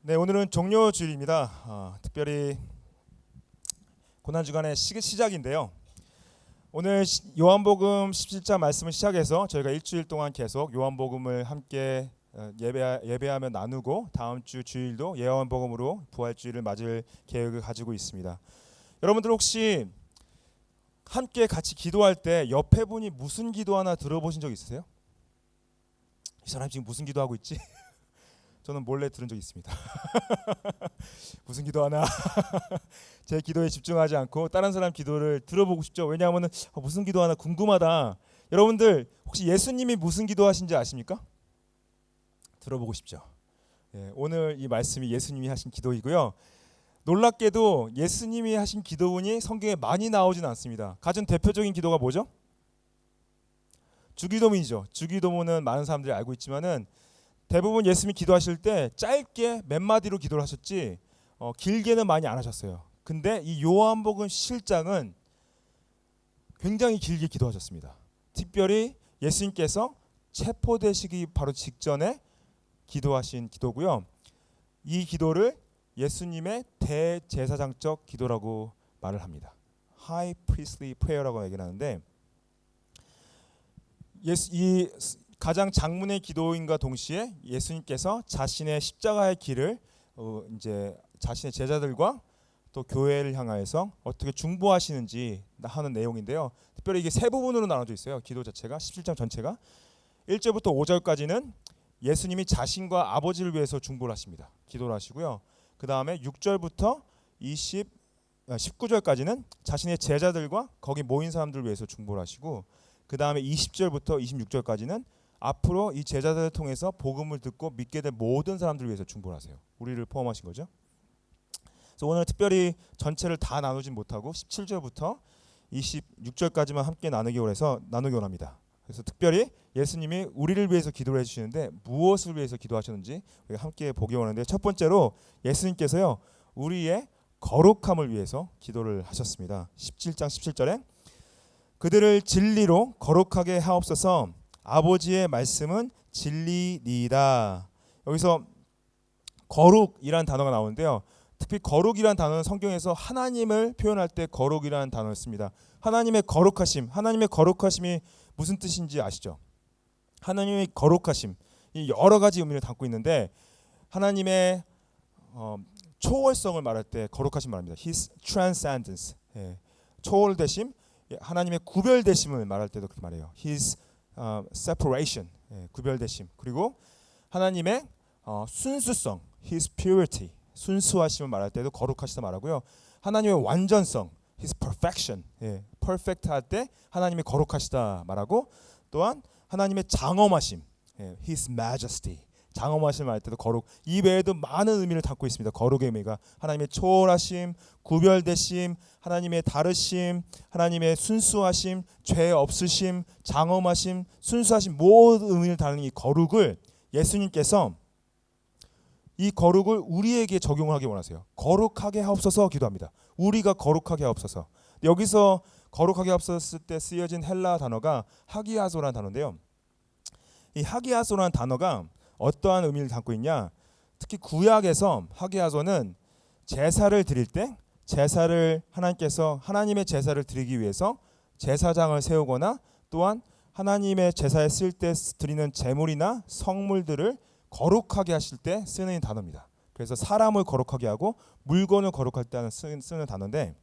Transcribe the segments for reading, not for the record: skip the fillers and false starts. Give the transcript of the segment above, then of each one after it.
네, 오늘은 종료 주일입니다. 특별히 고난 주간의 시작인데요. 오늘 요한복음 17장 말씀을 시작해서 저희가 일주일 동안 계속 요한복음을 함께 예배하며 나누고 다음 주 주일도 요한복음으로 부활주일을 맞을 계획을 가지고 있습니다. 여러분들 혹시 함께 같이 기도할 때 옆에 분이 무슨 기도하나 들어보신 적 있으세요? 이 사람 지금 무슨 기도하고 있지? 저는 몰래 들은 적이 있습니다. 무슨 기도하나 제 기도에 집중하지 않고 다른 사람 기도를 들어보고 싶죠. 왜냐하면 무슨 기도하나 궁금하다. 여러분들 혹시 예수님이 무슨 기도하신지 아십니까? 들어보고 싶죠. 오늘 이 말씀이 예수님이 하신 기도이고요. 놀랍게도 예수님이 하신 기도문이 성경에 많이 나오진 않습니다. 가장 대표적인 기도가 뭐죠? 주기도문이죠. 주기도문은 많은 사람들이 알고 있지만은 대부분 예수님이 기도하실 때 짧게 몇 마디로 기도를 하셨지 길게는 많이 안 하셨어요. 근데 이 요한복음 7장은 굉장히 길게 기도하셨습니다. 특별히 예수님께서 체포되시기 바로 직전에 기도하신 기도고요. 이 기도를 예수님의 대제사장적 기도라고 말을 합니다. High Priestly Prayer라고 얘기를 하는데 이 가장 장문의 기도인과 동시에 예수님께서 자신의 십자가의 길을 이제 자신의 제자들과 또 교회를 향하여서 어떻게 중보하시는지 하는 내용인데요. 특별히 이게 세 부분으로 나눠져 있어요. 기도 자체가 17장 전체가 1절부터 5절까지는 예수님이 자신과 아버지를 위해서 중보를 하십니다. 기도를 하시고요. 그 다음에 6절부터 19절까지는 자신의 제자들과 거기 모인 사람들을 위해서 중보를 하시고 그 다음에 20절부터 26절까지는 앞으로 이 제자들을 통해서 복음을 듣고 믿게 될 모든 사람들을 위해서 중보를 하세요. 우리를 포함하신 거죠. 그래서 오늘 특별히 전체를 다 나누진 못하고 17절부터 26절까지만 함께 나누기 원합니다. 그래서 특별히 예수님이 우리를 위해서 기도를 해주시는데 무엇을 위해서 기도하셨는지 우리가 함께 보기 원하는데 첫 번째로 예수님께서요 우리의 거룩함을 위해서 기도를 하셨습니다. 17장 17절에 그들을 진리로 거룩하게 하옵소서. 아버지의 말씀은 진리니이다. 여기서 거룩이라는 단어가 나오는데요. 특히 거룩이라는 단어는 성경에서 하나님을 표현할 때 거룩이라는 단어를 씁니다. 하나님의 거룩하심이 무슨 뜻인지 아시죠? 하나님의 거룩하심, 이 여러 가지 의미를 담고 있는데 하나님의 초월성을 말할 때 거룩하심 말합니다. His transcendence, 초월되심, 하나님의 구별되심을 말할 때도 그렇게 말해요. His separation, 구별되심. 그리고 하나님의 순수성, His purity, 순수하심을 말할 때도 거룩하시다 말하고요. 하나님의 완전성, His perfection, perfect 할 때 하나님이 거룩하시다 말하고 또한 하나님의 장엄하심, His majesty, 장엄하심 말 때도 거룩. 이 외에도 많은 의미를 담고 있습니다. 거룩의 의미가 하나님의 초월하심, 구별되심, 하나님의 다르심, 하나님의 순수하심, 죄 없으심, 장엄하심, 순수하심 모든 의미를 담는 이 거룩을 예수님께서 이 거룩을 우리에게 적용하기 원하세요. 거룩하게 하옵소서 기도합니다. 우리가 거룩하게 하옵소서. 여기서 거룩하게 하옵소서 때 쓰여진 헬라 단어가 하기아소라는 단어인데요. 이 하기아소라는 단어가 어떠한 의미를 담고 있냐? 특히 구약에서 하기야소는 제사를 드릴 때 하나님께서 하나님의 제사를 드리기 위해서 제사장을 세우거나 또한 하나님의 제사에 쓸 때 드리는 제물이나 성물들을 거룩하게 하실 때 쓰는 단어입니다. 그래서 사람을 거룩하게 하고 물건을 거룩할 때 쓰는 단어인데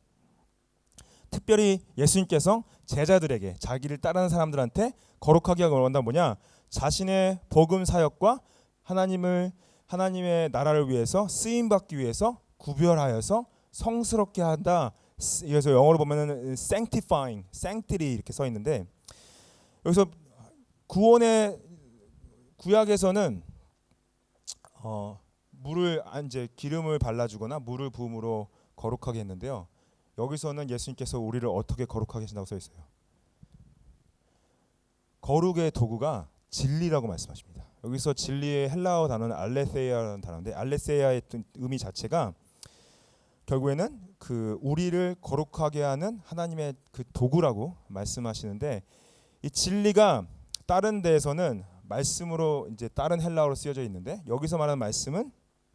특별히 예수님께서 제자들에게 자기를 따르는 사람들한테 거룩하게 하기 원한다는 뭐냐? 자신의 복음 사역과 하나님의 나라를 위해서 쓰임 받기 위해서 구별하여서 성스럽게 한다. 그래서 영어로 보면은 sanctifying, sanctity 이렇게 써 있는데 여기서 구원의 구약에서는 물을 이제 기름을 발라주거나 물을 부음으로 거룩하게 했는데요. 여기서는 예수님께서 우리를 어떻게 거룩하게 하신다고 써 있어요. 거룩의 도구가 진리라고 말씀하십니다. 여기서 진리의 헬라어 단어는 알레세이아라는 단어인데 알레세이아의 의미 자체가 결국에는 그 우리를 거룩하게 하는 하나님의 그 도구라고 말씀하시는데 이 진리가 다른 데에서는 말씀으로 이제 다른 헬라어로 쓰여져 있는데 여기서 말하는 말씀은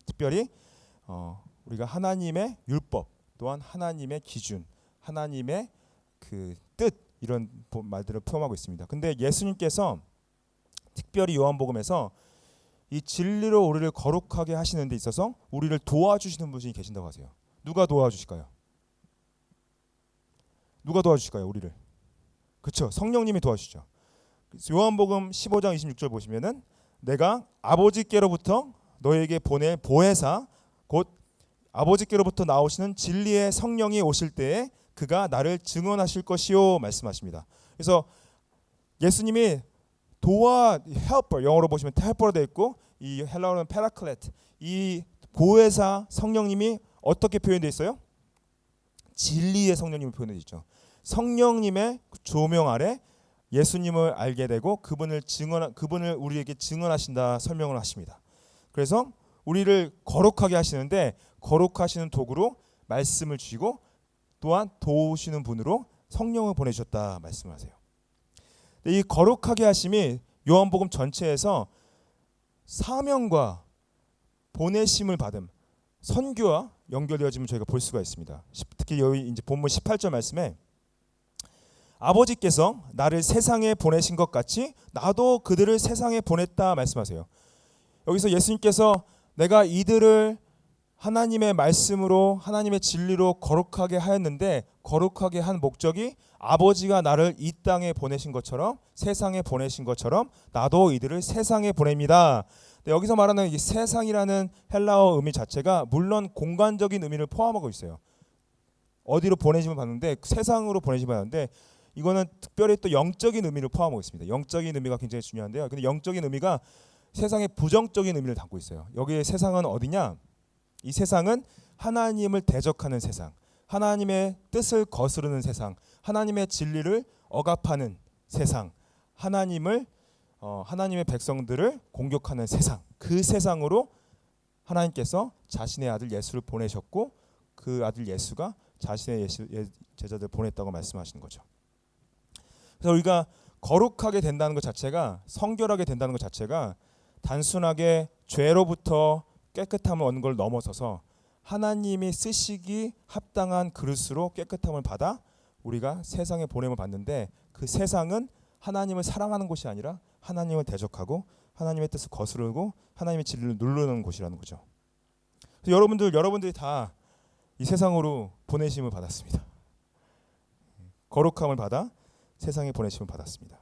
특별히 우리가 하나님의 율법 또한 하나님의 기준, 하나님의 그 뜻 이런 말들을 포함하고 있습니다. 근데 예수님께서 특별히 요한복음에서 이 진리로 우리를 거룩하게 하시는 데 있어서 우리를 도와주시는 분이 계신다고 하세요. 누가 도와주실까요? 누가 도와주실까요? 우리를. 그렇죠. 성령님이 도와주시죠. 요한복음 15장 26절 보시면은 내가 아버지께로부터 너에게 보낼 보혜사 곧 아버지께로부터 나오시는 진리의 성령이 오실 때에 그가 나를 증언하실 것이요 말씀하십니다. 그래서 예수님이 helper 영어로 보시면 helper로 되어 있고 이 헬라어로는 paraclete 이 보혜사 성령님이 어떻게 표현되어 있어요? 진리의 성령님이 표현되어 있죠. 성령님의 조명 아래 예수님을 알게 되고 그분을 우리에게 증언하신다 설명을 하십니다. 그래서 우리를 거룩하게 하시는데 거룩하시는 도구로 말씀을 주시고 또한 도우시는 분으로 성령을 보내주셨다 말씀을 하세요. 이 거룩하게 하심이 요한복음 전체에서 사명과 보내심을 받음, 선교와 연결되어짐을 저희가 볼 수가 있습니다. 특히 여기 이제 본문 18절 말씀에 아버지께서 나를 세상에 보내신 것 같이 나도 그들을 세상에 보냈다 말씀하세요. 여기서 예수님께서 내가 이들을 하나님의 말씀으로 하나님의 진리로 거룩하게 하였는데 거룩하게 한 목적이 아버지가 나를 이 땅에 보내신 것처럼 세상에 보내신 것처럼 나도 이들을 세상에 보냅니다. 여기서 말하는 이 세상이라는 헬라어 의미 자체가 물론 공간적인 의미를 포함하고 있어요. 어디로 보내심을 받는데 세상으로 보내심을 받는데 이거는 특별히 또 영적인 의미를 포함하고 있습니다. 영적인 의미가 굉장히 중요한데요. 근데 영적인 의미가 세상의 부정적인 의미를 담고 있어요. 여기에 세상은 어디냐? 이 세상은 하나님을 대적하는 세상, 하나님의 뜻을 거스르는 세상, 하나님의 진리를 억압하는 세상, 하나님의 백성들을 공격하는 세상, 그 세상으로 하나님께서 자신의 아들 예수를 보내셨고 그 아들 예수가 자신의 제자들을 보냈다고 말씀하시는 거죠. 그래서 우리가 거룩하게 된다는 것 자체가 성결하게 된다는 것 자체가 단순하게 죄로부터 깨끗함을 얻는 걸 넘어서서 하나님이 쓰시기 합당한 그릇으로 깨끗함을 받아 우리가 세상에 보냄을 받는데 그 세상은 하나님을 사랑하는 곳이 아니라 하나님을 대적하고 하나님의 뜻을 거스르고 하나님의 진리를 누르는 곳이라는 거죠. 그래서 여러분들이 다 이 세상으로 보내심을 받았습니다. 거룩함을 받아 세상에 보내심을 받았습니다.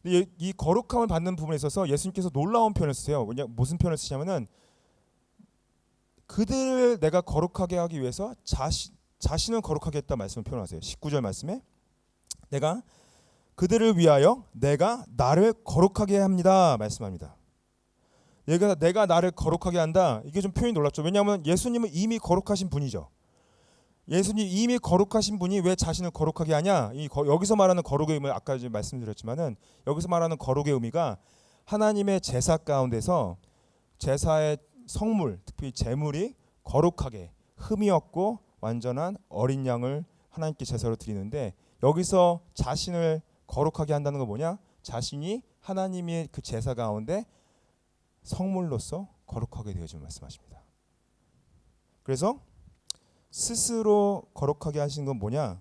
이 거룩함을 받는 부분에 있어서 예수님께서 놀라운 표현을 쓰세요. 무슨 표현을 쓰시냐면은 그들을 내가 거룩하게 하기 위해서 자신을 거룩하게 했다 말씀을 표현하세요. 19절 말씀에 내가 그들을 위하여 내가 나를 거룩하게 합니다 말씀합니다. 내가 나를 거룩하게 한다. 이게 좀 표현이 놀랍죠. 왜냐하면 예수님은 이미 거룩하신 분이죠. 예수님 이미 거룩하신 분이 왜 자신을 거룩하게 하냐? 여기서 말하는 거룩의 의미를 아까 말씀드렸지만은 여기서 말하는 거룩의 의미가 하나님의 제사 가운데서 제사의 성물, 특히 제물이 거룩하게 흠이 없고 완전한 어린 양을 하나님께 제사로 드리는데 여기서 자신을 거룩하게 한다는 건 뭐냐? 자신이 하나님의 그 제사 가운데 성물로서 거룩하게 되어짐을 말씀하십니다. 그래서 스스로 거룩하게 하신 건 뭐냐?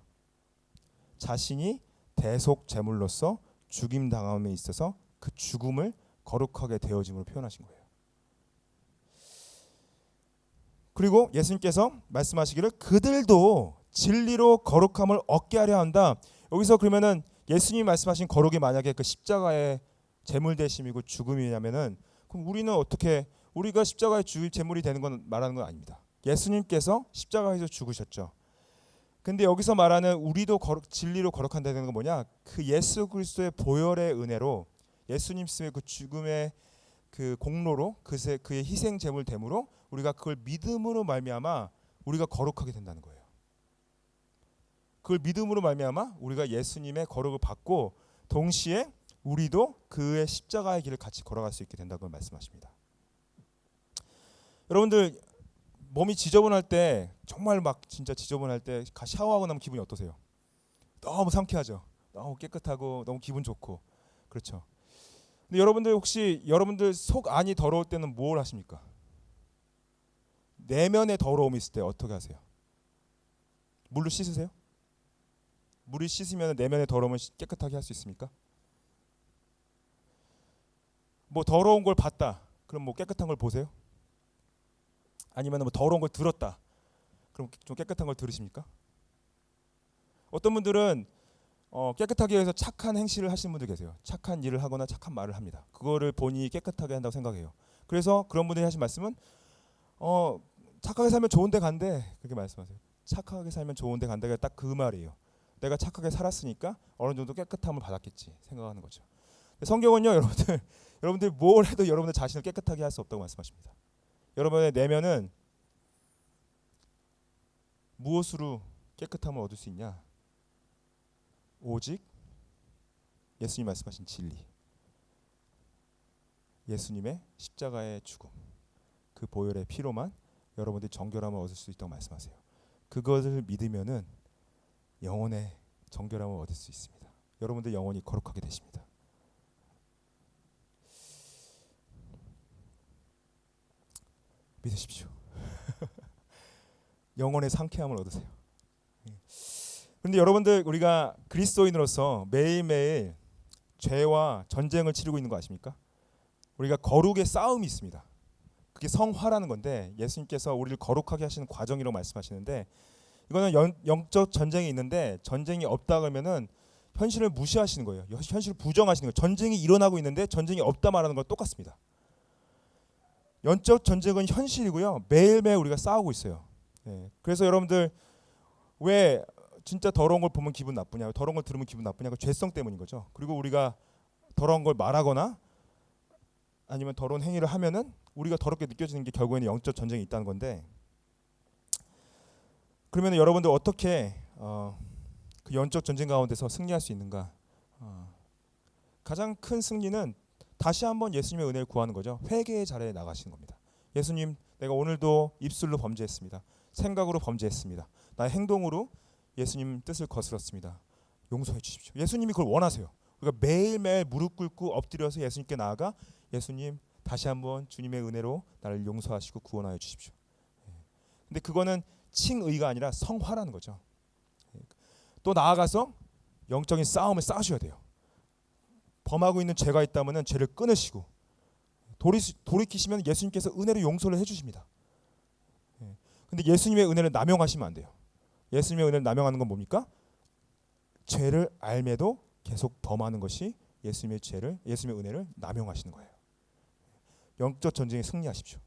자신이 대속 제물로서 죽임 당함에 있어서 그 죽음을 거룩하게 되어짐으로 표현하신 거예요. 그리고 예수님께서 말씀하시기를 그들도 진리로 거룩함을 얻게 하려 한다. 여기서 그러면은 예수님이 말씀하신 거룩이 만약에 그 십자가의 제물 대심이고 죽음이냐면은 그럼 우리는 어떻게 우리가 십자가의 제물이 되는 건 말하는 건 아닙니다. 예수님께서 십자가에서 죽으셨죠. 근데 여기서 말하는 우리도 진리로 거룩한다는 건 뭐냐? 그 예수 그리스도의 보혈의 은혜로 예수님의 그 죽음의 그 공로로 그의 희생 제물 됨으로 우리가 그걸 믿음으로 말미암아 우리가 거룩하게 된다는 거예요. 그걸 믿음으로 말미암아 우리가 예수님의 거룩을 받고 동시에 우리도 그의 십자가의 길을 같이 걸어갈 수 있게 된다고 말씀하십니다. 여러분들 몸이 지저분할 때 정말 막 진짜 지저분할 때 샤워하고 나면 기분이 어떠세요? 너무 상쾌하죠. 너무 깨끗하고 너무 기분 좋고 그렇죠. 근데 여러분들 혹시 여러분들 속 안이 더러울 때는 뭘 하십니까? 내면에 더러움이 있을 때 어떻게 하세요? 물로 씻으세요? 물이 씻으면 내면의 더러움을 깨끗하게 할 수 있습니까? 뭐 더러운 걸 봤다. 그럼 뭐 깨끗한 걸 보세요? 아니면 뭐 더러운 걸 들었다. 그럼 좀 깨끗한 걸 들으십니까? 어떤 분들은 깨끗하게 위해서 착한 행실을 하시는 분들 계세요. 착한 일을 하거나 착한 말을 합니다. 그거를 본인이 깨끗하게 한다고 생각해요. 그래서 그런 분들이 하신 말씀은 착하게 살면 좋은 데 간대. 그렇게 말씀하세요. 착하게 살면 좋은 데 간다가 딱 그 말이에요. 내가 착하게 살았으니까 어느 정도 깨끗함을 받았겠지 생각하는 거죠. 성경은요, 여러분들 뭘 해도 여러분들 자신을 깨끗하게 할 수 없다고 말씀하십니다. 여러분의 내면은 무엇으로 깨끗함을 얻을 수 있냐? 오직 예수님 말씀하신 진리, 예수님의 십자가의 죽음, 그 보혈의 피로만 여러분들이 정결함을 얻을 수 있다고 말씀하세요. 그것을 믿으면은 영혼의 정결함을 얻을 수 있습니다. 여러분들 영혼이 거룩하게 되십니다. 믿으십시오. 영혼의 상쾌함을 얻으세요. 그런데 여러분들, 우리가 그리스도인으로서 매일매일 죄와 전쟁을 치르고 있는 거 아십니까? 우리가 거룩의 싸움이 있습니다. 그게 성화라는 건데, 예수님께서 우리를 거룩하게 하시는 과정이라고 말씀하시는데, 이거는 영적 전쟁이 있는데 전쟁이 없다 그러면은 현실을 무시하시는 거예요. 현실을 부정하시는 거예요. 전쟁이 일어나고 있는데 전쟁이 없다 말하는 건 똑같습니다. 영적 전쟁은 현실이고요. 매일매일 우리가 싸우고 있어요. 그래서 여러분들 왜 진짜 더러운 걸 보면 기분 나쁘냐, 더러운 걸 들으면 기분 나쁘냐, 그 죄성 때문인 거죠. 그리고 우리가 더러운 걸 말하거나 아니면 더러운 행위를 하면은 우리가 더럽게 느껴지는 게 결국에는 영적 전쟁이 있다는 건데, 그러면 여러분들 어떻게 그 영적 전쟁 가운데서 승리할 수 있는가? 가장 큰 승리는 다시 한번 예수님의 은혜를 구하는 거죠. 회개의 자리에 나가시는 겁니다. 예수님, 내가 오늘도 입술로 범죄했습니다. 생각으로 범죄했습니다. 나의 행동으로 예수님 뜻을 거스렀습니다. 용서해 주십시오. 예수님이 그걸 원하세요. 우리가 매일매일 무릎 꿇고 엎드려서 예수님께 나아가, 예수님, 다시 한번 주님의 은혜로 나를 용서하시고 구원하여 주십시오. 근데 그거는 칭의가 아니라 성화라는 거죠. 또 나아가서 영적인 싸움을 싸우셔야 돼요. 범하고 있는 죄가 있다면 죄를 끊으시고 돌이키시면 예수님께서 은혜로 용서를 해주십니다. 근데 예수님의 은혜를 남용하시면 안 돼요. 예수님의 은혜를 남용하는 건 뭡니까? 죄를 알매도 계속 범하는 것이 예수님의 은혜를 남용하시는 거예요. 영적 전쟁에 승리하십시오.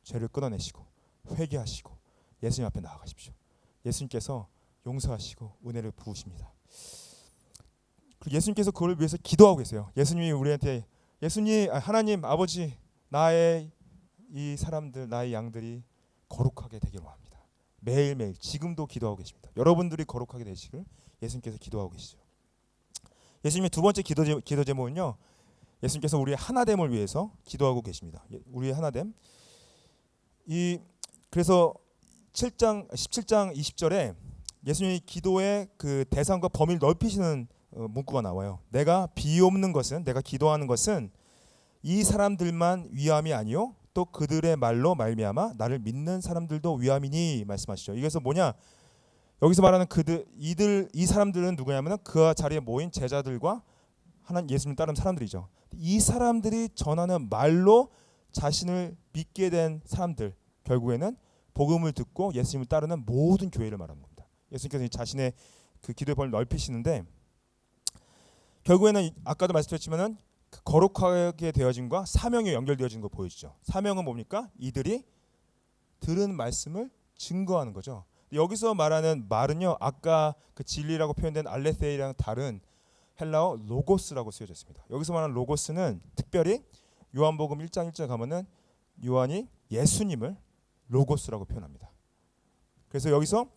죄를 끊어내시고 회개하시고 예수님 앞에 나아가십시오. 예수님께서 용서하시고 은혜를 부으십니다. 그리고 예수님께서 그걸 위해서 기도하고 계세요. 예수님이 우리한테, 하나님 아버지, 나의 이 사람들, 나의 양들이 거룩하게 되기를 원합니다. 매일매일 지금도 기도하고 계십니다. 여러분들이 거룩하게 되시길 예수님께서 기도하고 계시죠. 예수님의 두 번째 기도 제목은요, 예수님께서 우리의 하나됨을 위해서 기도하고 계십니다. 우리의 하나됨. 그래서 17장 20절에 예수님이 기도의 그 대상과 범위를 넓히시는 문구가 나와요. 내가 기도하는 것은 이 사람들만 위함이 아니요 또 그들의 말로 말미암아 나를 믿는 사람들도 위함이니 말씀하시죠. 이게서 뭐냐? 여기서 말하는 이 사람들은 누구냐면은 그 자리에 모인 제자들과 하나님 예수님 따르는 사람들이죠. 이 사람들이 전하는 말로 자신을 믿게 된 사람들, 결국에는 복음을 듣고 예수님을 따르는 모든 교회를 말하는 겁니다. 예수님께서 자신의 그 기도의 범위를 넓히시는데, 결국에는 아까도 말씀드렸지만은 그 거룩하게 되어짐과 사명이 연결되어진 거 보여지죠. 사명은 뭡니까? 이들이 들은 말씀을 증거하는 거죠. 여기서 말하는 말은요, 아까 그 진리라고 표현된 알레the이랑 다른 헬라어 로고스라고 쓰여져 있습니다. 여기서 말하는 로고스는 특별히 요한복음 1장 1절 가면은 요한이 예수님을 로고스라고 표현합니다. 그래서 여기서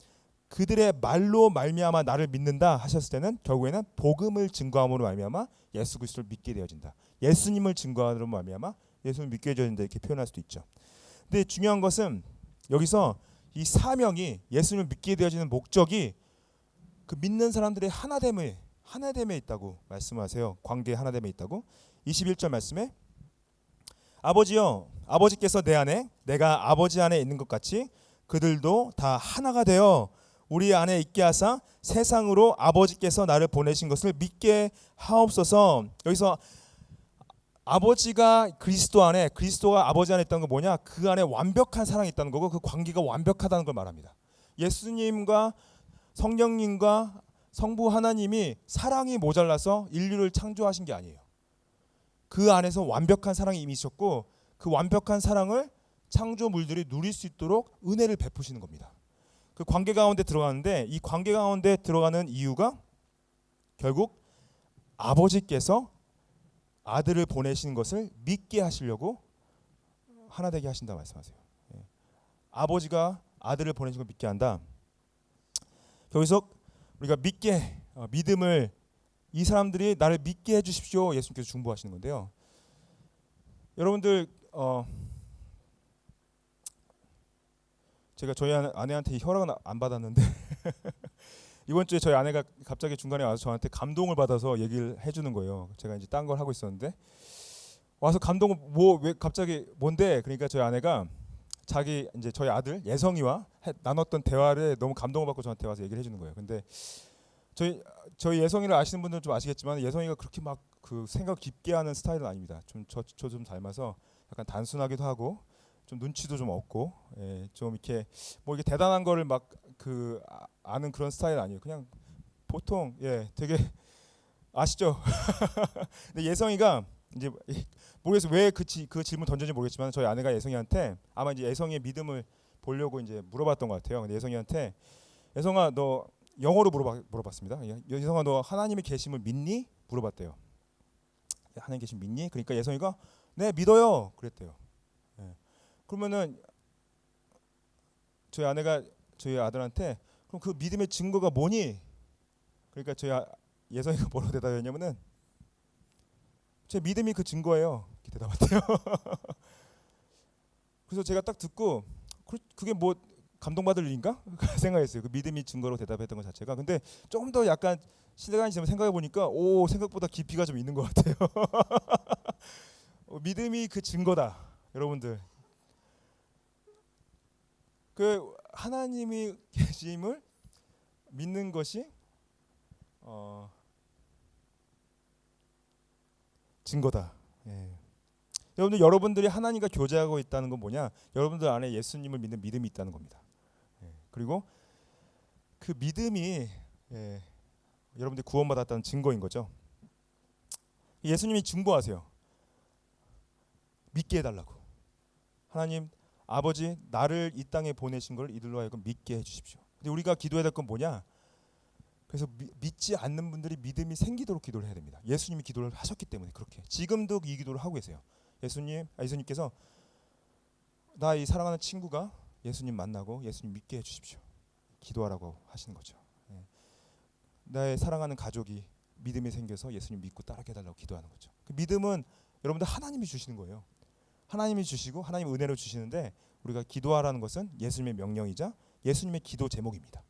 그들의 말로 말미암아 나를 믿는다 하셨을 때는 결국에는 복음을 증거함으로 말미암아 예수 그리스도를 믿게 되어진다. 예수님을 증거함으로 말미암아 예수님을 믿게 되어진다, 이렇게 표현할 수도 있죠. 근데 중요한 것은 여기서 이 사명이, 예수님을 믿게 되어지는 목적이 그 믿는 사람들의 하나됨에 있다고 말씀하세요. 관계의 하나됨에 있다고. 21절 말씀에 아버지여 아버지께서 내 안에 내가 아버지 안에 있는 것 같이 그들도 다 하나가 되어 우리 안에 있게 하사 세상으로 아버지께서 나를 보내신 것을 믿게 하옵소서. 여기서 아버지가 그리스도 안에, 그리스도가 아버지 안에 있다는 건 뭐냐? 그 안에 완벽한 사랑이 있다는 거고 그 관계가 완벽하다는 걸 말합니다. 예수님과 성령님과 성부 하나님이 사랑이 모자라서 인류를 창조하신 게 아니에요. 그 안에서 완벽한 사랑이 이미 있었고 그 완벽한 사랑을 창조물들이 누릴 수 있도록 은혜를 베푸시는 겁니다. 그 관계 가운데 들어가는데 이 관계 가운데 들어가는 이유가 결국 아버지께서 아들을 보내신 것을 믿게 하시려고 하나 되게 하신다 말씀하세요. 아버지가 아들을 보내신 걸 믿게 한다. 여기서 우리가 믿게 믿음을 이 사람들이 나를 믿게 해주십시오. 예수님께서 중보하시는 건데요. 여러분들 제가 저희 아내한테 허락은 안 받았는데 이번 주에 저희 아내가 갑자기 중간에 와서 저한테 감동을 받아서 얘기를 해주는 거예요. 제가 이제 딴 걸 하고 있었는데 와서 감동을 왜 갑자기 뭔데? 그러니까 저희 아내가 자기 이제 저희 아들 예성이와 나눴던 대화를 너무 감동을 받고 저한테 와서 얘기를 해주는 거예요. 근데 저희 예성이를 아시는 분들은 좀 아시겠지만 예성이가 그렇게 막 그 생각 깊게 하는 스타일은 아닙니다. 저 좀 닮아서 약간 단순하기도 하고 좀 눈치도 좀 없고 좀 이렇게 뭐 이게 대단한 거를 막 그 아는 그런 스타일 아니에요. 그냥 보통 되게 아시죠? 근데 예성이가 이제 모르겠어요. 왜 그 질문 던졌는지 모르겠지만 저희 아내가 예성이한테 아마 이제 예성이의 믿음을 보려고 이제 물어봤던 것 같아요. 근데 예성이한테 예성아 너 영어로 물어봤습니다. 예성아 너 하나님의 계심을 믿니? 물어봤대요. 하나님 계심 믿니? 그러니까 예성이가 네 믿어요. 그랬대요. 그러면은 저희 아내가 저희 아들한테 그럼 그 믿음의 증거가 뭐니? 그러니까 저희 예성이가 뭐라고 대답했냐면은 제 믿음이 그 증거예요. 이렇게 대답했대요. 그래서 제가 딱 듣고 그게 뭐 감동받을 일인가 생각했어요. 그 믿음이 증거로 대답했던 것 자체가. 근데 조금 더 약간 시간이 지나면 생각해 보니까 생각보다 깊이가 좀 있는 것 같아요. 믿음이 그 증거다, 여러분들. 그 하나님이 계심을 믿는 것이 증거다. 여러분들이 하나님과 교제하고 있다는 건 뭐냐? 여러분들 안에 예수님을 믿는 믿음이 있다는 겁니다. 그리고 그 믿음이 여러분들이 구원받았다는 증거인 거죠. 예수님이 중보하세요. 믿게 해달라고. 하나님 아버지 나를 이 땅에 보내신 걸 이들로 하여금 믿게 해주십시오. 근데 우리가 기도해야 될 건 뭐냐? 그래서 믿지 않는 분들이 믿음이 생기도록 기도를 해야 됩니다. 예수님이 기도를 하셨기 때문에 그렇게 지금도 이 기도를 하고 계세요. 예수님께서 나 이 사랑하는 친구가 예수님 만나고 예수님 믿게 해주십시오. 기도하라고 하시는 거죠. 나의 사랑하는 가족이 믿음이 생겨서 예수님 믿고 따르게 해달라고 기도하는 거죠. 그 믿음은 여러분들 하나님이 주시는 거예요. 하나님이 주시고 하나님 은혜로 주시는데 우리가 기도하라는 것은 예수님의 명령이자 예수님의 기도 제목입니다.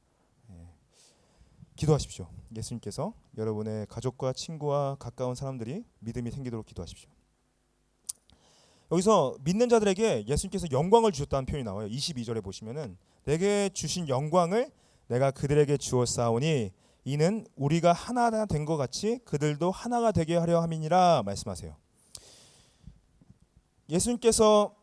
기도하십시오. 예수님께서 여러분의 가족과 친구와 가까운 사람들이 믿음이 생기도록 기도하십시오. 여기서 믿는 자들에게 예수님께서 영광을 주셨다는 표현이 나와요. 22절에 보시면은 내게 주신 영광을 내가 그들에게 주었사오니 이는 우리가 하나 된 것 같이 그들도 하나가 되게 하려 함이니라 말씀하세요. 예수님께서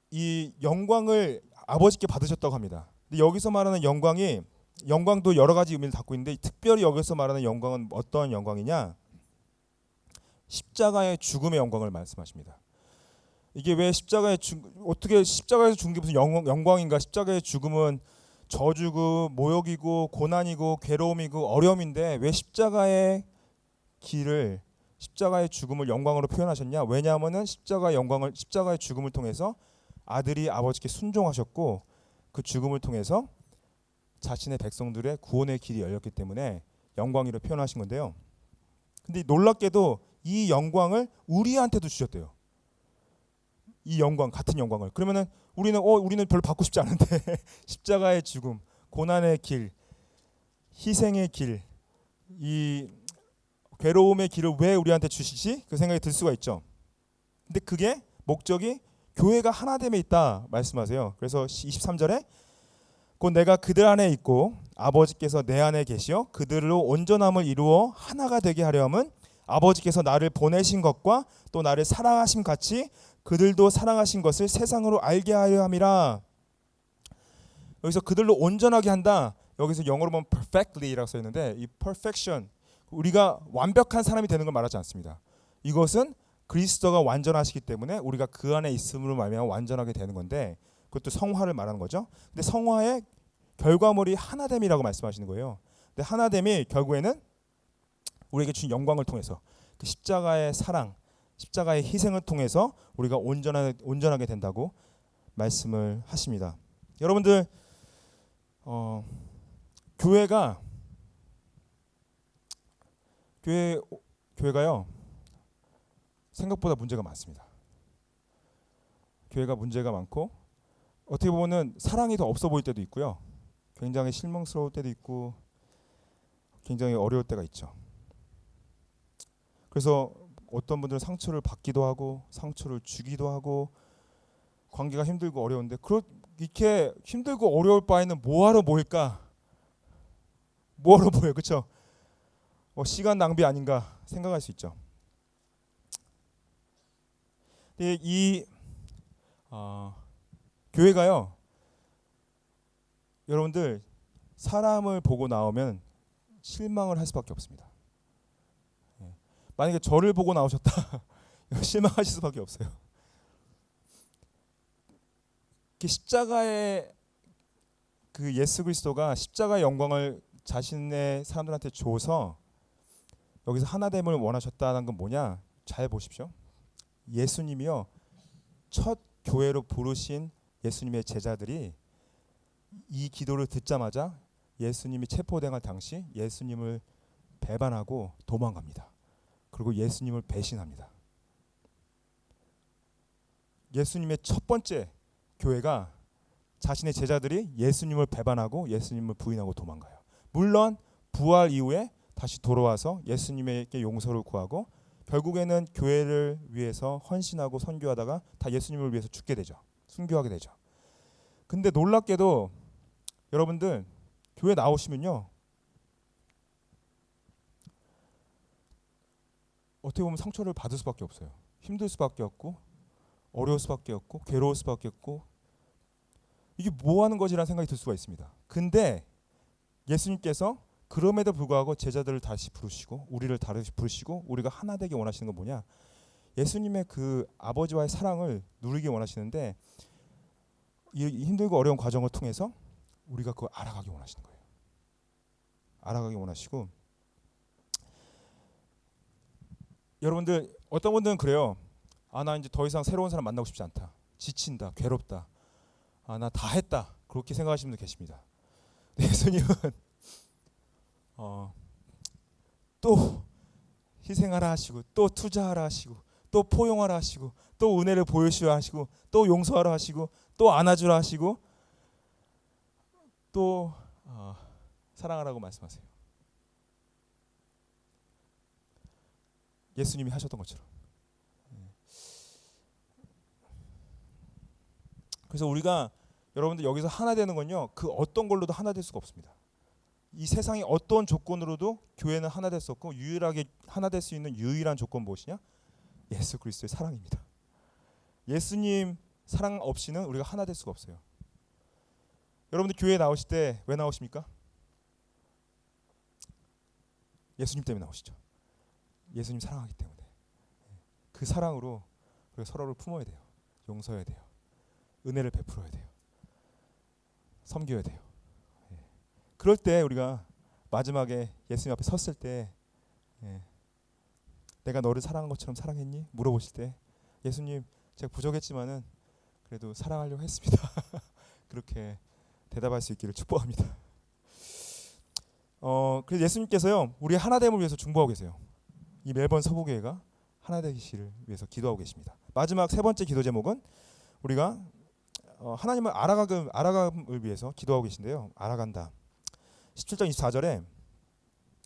이 영광을 아버지께 받으셨다고 합니다. 근데 여기서 말하는 영광도 여러 가지 의미를 갖고 있는데 특별히 여기서 말하는 영광은 어떤 영광이냐? 십자가의 죽음의 영광을 말씀하십니다. 이게 왜 어떻게 십자가에서 죽은 게 무슨 영광인가? 십자가의 죽음은 저주고 모욕이고 고난이고 괴로움이고 어려움인데 왜 십자가의 죽음을 영광으로 표현하셨냐? 왜냐하면은 십자가의 죽음을 통해서 아들이 아버지께 순종하셨고 그 죽음을 통해서 자신의 백성들의 구원의 길이 열렸기 때문에 영광이로 표현하신 건데요. 근데 놀랍게도 이 영광을 우리한테도 주셨대요. 이 영광, 같은 영광을. 그러면은 우리는 별로 받고 싶지 않은데 십자가의 죽음, 고난의 길, 희생의 길, 이 괴로움의 길을 왜 우리한테 주시지? 그 생각이 들 수가 있죠. 근데 그게 목적이 교회가 하나됨에 있다 말씀하세요. 그래서 23절에 곧 내가 그들 안에 있고 아버지께서 내 안에 계시어 그들로 온전함을 이루어 하나가 되게 하려 함은 아버지께서 나를 보내신 것과 또 나를 사랑하심 같이 그들도 사랑하신 것을 세상으로 알게 하려 함이라. 여기서 그들로 온전하게 한다. 여기서 영어로 보면 perfectly라고 써 있는데 이 perfection 우리가 완벽한 사람이 되는 걸 말하지 않습니다. 이것은 그리스도가 완전하시기 때문에 우리가 그 안에 있음으로 말미암아 완전하게 되는 건데 그것도 성화를 말하는 거죠. 근데 성화의 결과물이 하나됨이라고 말씀하시는 거예요. 근데 하나됨이 결국에는 우리에게 준 영광을 통해서 그 십자가의 사랑, 십자가의 희생을 통해서 우리가 온전하게 된다고 말씀을 하십니다. 여러분들 교회가요 생각보다 문제가 많습니다. 교회가 문제가 많고 어떻게 보면은 사랑이 더 없어 보일 때도 있고요. 굉장히 실망스러울 때도 있고 굉장히 어려울 때가 있죠. 그래서 어떤 분들은 상처를 받기도 하고 상처를 주기도 하고 관계가 힘들고 어려운데 이렇게 힘들고 어려울 바에는 뭐하러 모일까? 뭐하러 모여요? 그렇죠? 시간 낭비 아닌가 생각할 수 있죠. 근데 교회가요 여러분들 사람을 보고 나오면 실망을 할 수밖에 없습니다. 만약에 저를 보고 나오셨다 실망하실 수밖에 없어요. 십자가의 그 예수 그리스도가 십자가의 영광을 자신의 사람들한테 줘서 여기서 하나됨을 원하셨다는 건 뭐냐? 잘 보십시오. 예수님이요 첫 교회로 부르신 예수님의 제자들이 이 기도를 듣자마자 예수님이 체포당할 당시 예수님을 배반하고 도망갑니다. 그리고 예수님을 배신합니다. 예수님의 첫 번째 교회가 자신의 제자들이 예수님을 배반하고 예수님을 부인하고 도망가요. 물론 부활 이후에 다시 돌아와서 예수님에게 용서를 구하고 결국에는 교회를 위해서 헌신하고 선교하다가 다 예수님을 위해서 죽게 되죠. 순교하게 되죠. 근데 놀랍게도 여러분들 교회 나오시면요 어떻게 보면 상처를 받을 수밖에 없어요. 힘들 수밖에 없고 어려울 수밖에 없고 괴로울 수밖에 없고 이게 뭐 하는 거지라는 생각이 들 수가 있습니다. 근데 예수님께서 그럼에도 불구하고 제자들을 다시 부르시고 우리를 다시 부르시고 우리가 하나 되게 원하시는 건 뭐냐? 예수님의 그 아버지와의 사랑을 누리기 원하시는데 이 힘들고 어려운 과정을 통해서 우리가 그걸 알아가기 원하시는 거예요. 알아가기 원하시고 여러분들 어떤 분들은 그래요. 나 이제 더 이상 새로운 사람 만나고 싶지 않다. 지친다. 괴롭다. 나 다 했다. 그렇게 생각하시는 분들 계십니다. 예수님은 또 희생하라 하시고 또 투자하라 하시고 또 포용하라 하시고 또 은혜를 보여주라 하시고 또 용서하라 하시고 또 안아주라 하시고 또 사랑하라고 말씀하세요. 예수님이 하셨던 것처럼. 그래서 우리가 여러분들 여기서 하나 되는 건요 그 어떤 걸로도 하나 될 수가 없습니다. 이 세상의 어떤 조건으로도 교회는 하나 될 수 없고 유일하게 하나 될 수 있는 유일한 조건 무엇이냐? 예수 그리스도의 사랑입니다. 예수님 사랑 없이는 우리가 하나 될 수가 없어요. 여러분들 교회에 나오실 때 왜 나오십니까? 예수님 때문에 나오시죠. 예수님 사랑하기 때문에. 그 사랑으로 우리가 서로를 품어야 돼요. 용서해야 돼요. 은혜를 베풀어야 돼요. 섬겨야 돼요. 그럴 때 우리가 마지막에 예수님 앞에 섰을 때 내가 너를 사랑한 것처럼 사랑했니? 물어보실 때 예수님 제가 부족했지만은 그래도 사랑하려고 했습니다. 그렇게 대답할 수 있기를 축복합니다. 그래서 예수님께서요 우리 하나됨을 위해서 중보하고 계세요. 이 멜번 서부교회가 하나 되기를 위해서 기도하고 계십니다. 마지막 세 번째 기도 제목은 우리가 하나님을 알아감을 위해서 기도하고 계신데요. 알아간다. 17장 24절에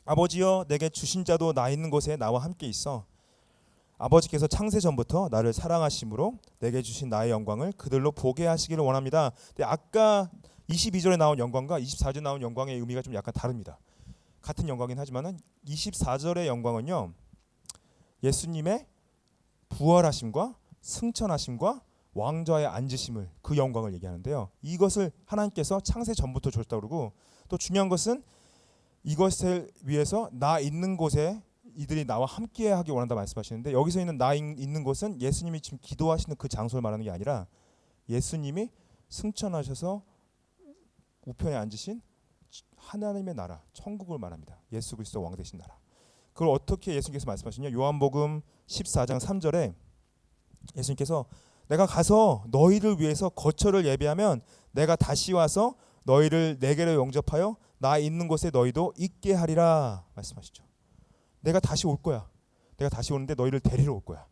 아버지여 내게 주신 자도 나 있는 곳에 나와 함께 있어 아버지께서 창세 전부터 나를 사랑하심으로 내게 주신 나의 영광을 그들로 보게 하시기를 원합니다. 근데 아까 22절에 나온 영광과 24절에 나온 영광의 의미가 좀 약간 다릅니다. 같은 영광이긴 하지만은 24절의 영광은요, 예수님의 부활하심과 승천하심과 왕좌에 앉으심을, 그 영광을 얘기하는데요. 이것을 하나님께서 창세 전부터 주셨다고 그러고, 또 중요한 것은 이것을 위해서 나 있는 곳에 이들이 나와 함께 하기 원한다 말씀하시는데, 여기서 있는 나 있는 곳은 예수님이 지금 기도하시는 그 장소를 말하는 게 아니라 예수님이 승천하셔서 우편에 앉으신 하나님의 나라, 천국을 말합니다. 예수 그리스도 왕 되신 나라. 그걸 어떻게 예수님께서 말씀하시냐? 요한복음 14장 3절에 예수님께서 내가 가서 너희를 위해서 거처를 예비하면 내가 다시 와서 너희를 내게로 영접하여 나 있는 곳에 너희도 있게 하리라 말씀하시죠. 내가 다시 올 거야. 내가 다시 오는데 너희를 데리러 올 거야.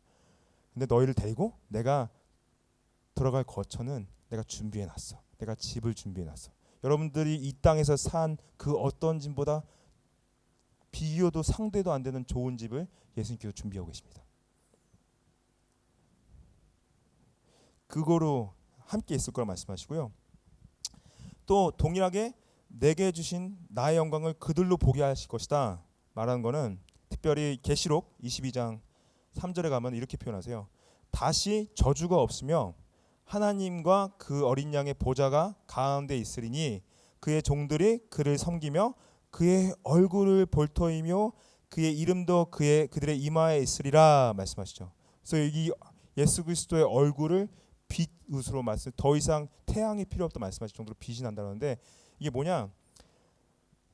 근데 너희를 데리고 내가 들어갈 거처는 내가 준비해 놨어. 내가 집을 준비해 놨어. 여러분들이 이 땅에서 산 그 어떤 집보다 비교도 상대도 안 되는 좋은 집을 예수님께서 준비하고 계십니다. 그거로 함께 있을 거라 말씀하시고요. 또 동일하게 내게 주신 나의 영광을 그들로 보게 하실 것이다 말하는 거는, 특별히 계시록 22장 3절에 가면 이렇게 표현하세요. 다시 저주가 없으며 하나님과 그 어린 양의 보좌가 가운데 있으리니 그의 종들이 그를 섬기며 그의 얼굴을 볼 터이며 그의 이름도 그들의 이마에 있으리라 말씀하시죠. 그래서 이 예수 그리스도의 얼굴을 빛으로 말씀, 더 이상 태양이 필요 없다 말씀하실 정도로 빛이 난다는데, 이게 뭐냐?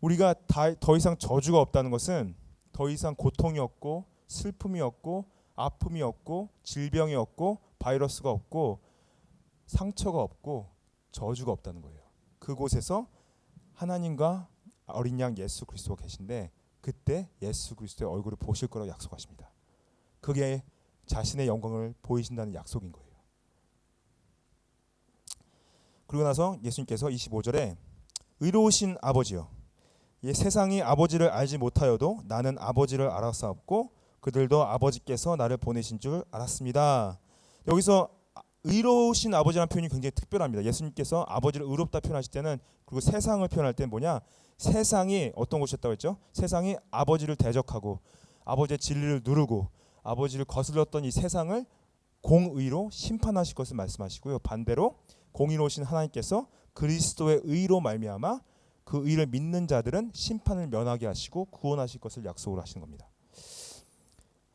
우리가 더 이상 저주가 없다는 것은 더 이상 고통이 없고 슬픔이 없고 아픔이 없고 질병이 없고 바이러스가 없고 상처가 없고 저주가 없다는 거예요. 그곳에서 하나님과 어린 양 예수 그리스도가 계신데, 그때 예수 그리스도의 얼굴을 보실 거라고 약속하십니다. 그게 자신의 영광을 보이신다는 약속인 거예요. 그러고 나서 예수님께서 25절에 의로우신 아버지여, 세상이 아버지를 알지 못하여도 나는 아버지를 알았사옵고 그들도 아버지께서 나를 보내신 줄 알았습니다. 여기서 의로우신 아버지라는 표현이 굉장히 특별합니다. 예수님께서 아버지를 의롭다 표현하실 때는, 그리고 세상을 표현할 때는 뭐냐? 세상이 어떤 곳이었다고 했죠? 세상이 아버지를 대적하고 아버지의 진리를 누르고 아버지를 거슬렀던 이 세상을 공의로 심판하실 것을 말씀하시고요. 반대로 공의로우신 하나님께서 그리스도의 의로 말미암아 그 의를 믿는 자들은 심판을 면하게 하시고 구원하실 것을 약속을 하시는 겁니다.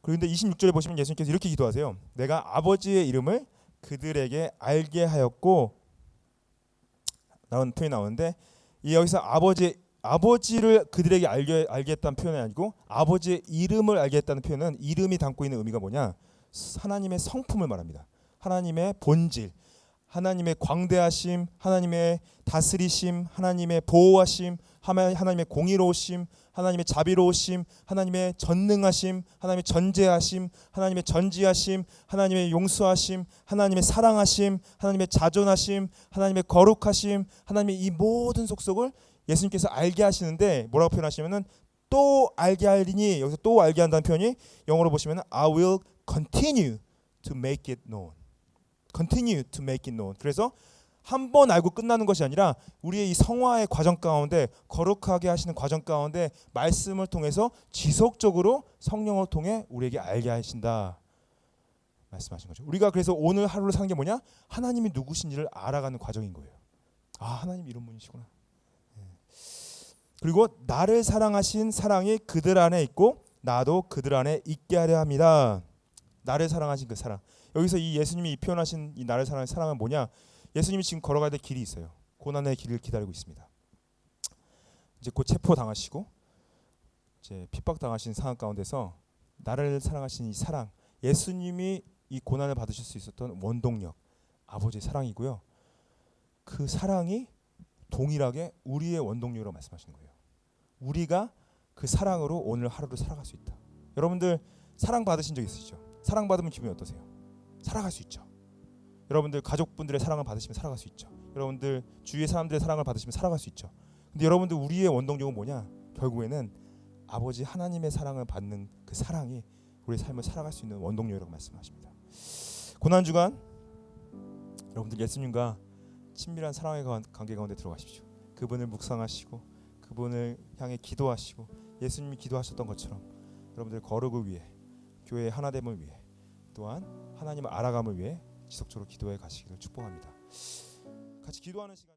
그런데 26절에 보시면 예수님께서 이렇게 기도하세요. 내가 아버지의 이름을 그들에게 알게 하였고, 나온 표현이 나오는데, 이 여기서 아버지를 그들에게 알게 했다는 표현이 아니고 아버지의 이름을 알게 했다는 표현은, 이름이 담고 있는 의미가 뭐냐? 하나님의 성품을 말합니다. 하나님의 본질, 하나님의 광대하심, 하나님의 다스리심, 하나님의 보호하심, 하나님의 공의로우심, 하나님의 자비로우심, 하나님의 전능하심, 하나님의 전제하심, 하나님의 전지하심, 하나님의 용서하심, 하나님의 사랑하심, 하나님의 자존하심, 하나님의 거룩하심, 하나님의 이 모든 속속을 예수님께서 알게 하시는데, 뭐라고 표현하시면은 또 알게 하리니, 여기서 또 알게 한다는 표현이 영어로 보시면은 I will continue to make it known. continue to make it known. 그래서 한 번 알고 끝나는 것이 아니라 우리의 이 성화의 과정 가운데, 거룩하게 하시는 과정 가운데 말씀을 통해서 지속적으로 성령을 통해 우리에게 알게 하신다 말씀하신 거죠. 우리가 그래서 오늘 하루를 사는 게 뭐냐? 하나님이 누구신지를 알아가는 과정인 거예요. 아, 하나님 이런 분이시구나. 그리고 나를 사랑하신 사랑이 그들 안에 있고 나도 그들 안에 있게 하려 합니다. 나를 사랑하신 그 사랑. 여기서 이 예수님이 표현하신 이 나를 사랑하는 사랑은 뭐냐? 예수님이 지금 걸어가야 될 길이 있어요. 고난의 길을 기다리고 있습니다. 이제 곧 체포 당하시고 이제 핍박 당하신 상황 가운데서 나를 사랑하신 이 사랑, 예수님이 이 고난을 받으실 수 있었던 원동력, 아버지의 사랑이고요. 그 사랑이 동일하게 우리의 원동력으로 말씀하시는 거예요. 우리가 그 사랑으로 오늘 하루를 살아갈 수 있다. 여러분들 사랑 받으신 적 있으시죠? 사랑 받으면 기분이 어떠세요? 살아갈 수 있죠. 여러분들 가족분들의 사랑을 받으시면 살아갈 수 있죠. 여러분들 주위의 사람들의 사랑을 받으시면 살아갈 수 있죠. 근데 여러분들 우리의 원동력은 뭐냐? 결국에는 아버지 하나님의 사랑을 받는 그 사랑이 우리의 삶을 살아갈 수 있는 원동력이라고 말씀하십니다. 고난 주간 여러분들 예수님과 친밀한 사랑의 관계 가운데 들어가십시오. 그분을 묵상하시고 그분을 향해 기도하시고 예수님이 기도하셨던 것처럼 여러분들 거룩을 위해, 교회의 하나됨을 위해, 또한 하나님을 알아감을 위해 지속적으로 기도해 가시기를 축복합니다. 같이 기도하는 시간